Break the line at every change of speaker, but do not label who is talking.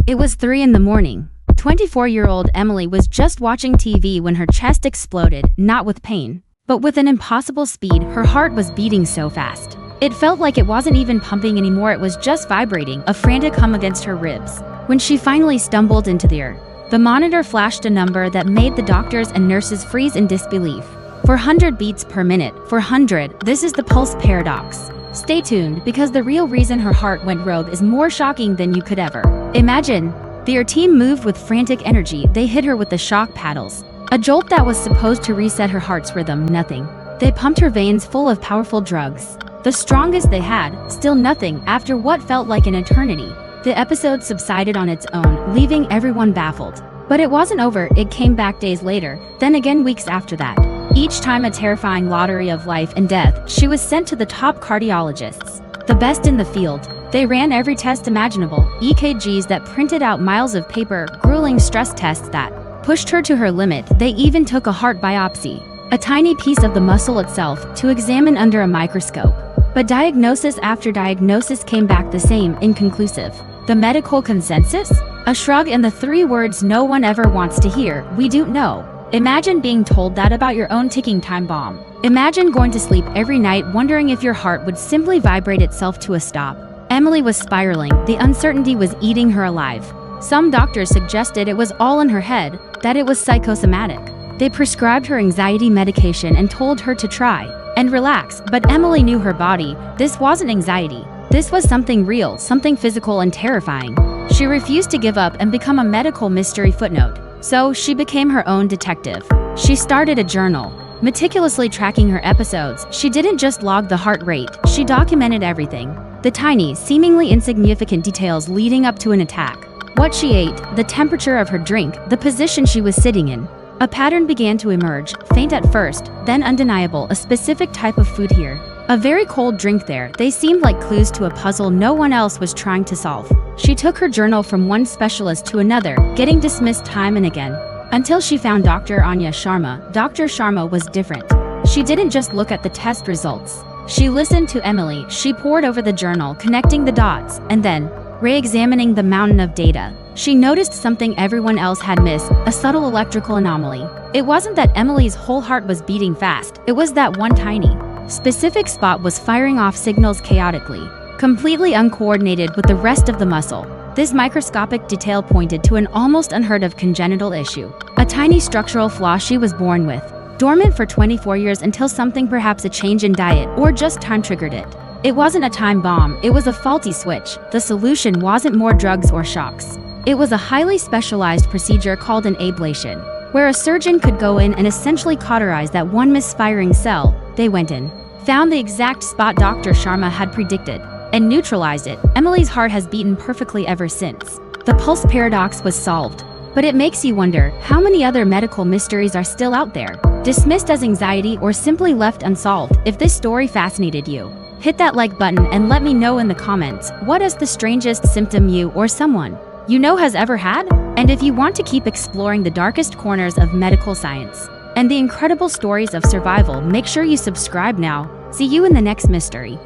It was 3 in the morning. 24-year-old Emily was just watching TV when her chest exploded, not with pain, but with an impossible speed. Her heart was beating so fast. It felt like it wasn't even pumping anymore, it was just vibrating, a frantic hum against her ribs. When she finally stumbled into the air, the monitor flashed a number that made the doctors and nurses freeze in disbelief. 400 beats per minute, 400, this is the pulse paradox. Stay tuned, because the real reason her heart went rogue is more shocking than you could ever imagine. Their team moved with frantic energy. They hit her with the shock paddles, a jolt that was supposed to reset her heart's rhythm. Nothing. They pumped her veins full of powerful drugs, the strongest they had. Still nothing. After what felt like an eternity, the episode subsided on its own, leaving everyone baffled. But it wasn't over. It came back days later, then again weeks after that. Each time a terrifying lottery of life and death. She was sent to the top cardiologists, the best in the field. They ran every test imaginable, EKGs that printed out miles of paper, grueling stress tests that pushed her to her limit. They even took a heart biopsy, a tiny piece of the muscle itself, to examine under a microscope. But diagnosis after diagnosis came back the same, inconclusive. The medical consensus? A shrug and the 3 words no one ever wants to hear: we don't know. Imagine being told that about your own ticking time bomb. Imagine going to sleep every night wondering if your heart would simply vibrate itself to a stop. Emily was spiraling. The uncertainty was eating her alive. Some doctors suggested it was all in her head, that it was psychosomatic. They prescribed her anxiety medication and told her to try and relax, but Emily knew her body. This wasn't anxiety. This was something real, something physical and terrifying. She refused to give up and become a medical mystery footnote. So she became her own detective. She started a journal, meticulously tracking her episodes. She didn't just log the heart rate, she documented everything. The tiny, seemingly insignificant details leading up to an attack. What she ate, the temperature of her drink, the position she was sitting in. A pattern began to emerge, faint at first, then undeniable. A specific type of food here, a very cold drink there. They seemed like clues to a puzzle no one else was trying to solve. She took her journal from one specialist to another, getting dismissed time and again, until she found Dr. Anya Sharma. Dr. Sharma was different. She didn't just look at the test results. She listened to Emily. She pored over the journal, connecting the dots, and then re-examining the mountain of data. She noticed something everyone else had missed, a subtle electrical anomaly. It wasn't that Emily's whole heart was beating fast. It was that one tiny, specific spot was firing off signals chaotically, completely uncoordinated with the rest of the muscle. This microscopic detail pointed to an almost unheard of congenital issue, a tiny structural flaw she was born with, dormant for 24 years until something, perhaps a change in diet or just time, triggered it. It wasn't a time bomb, it was a faulty switch. The solution wasn't more drugs or shocks. It was a highly specialized procedure called an ablation, where a surgeon could go in and essentially cauterize that one misfiring cell. They went in, found the exact spot Dr. Sharma had predicted, and neutralized it. Emily's heart has beaten perfectly ever since. The pulse paradox was solved. But it makes you wonder, how many other medical mysteries are still out there, dismissed as anxiety or simply left unsolved? If this story fascinated you, hit that like button and let me know in the comments, what is the strangest symptom you or someone you know has ever had? And if you want to keep exploring the darkest corners of medical science and the incredible stories of survival, make sure you subscribe now. See you in the next mystery.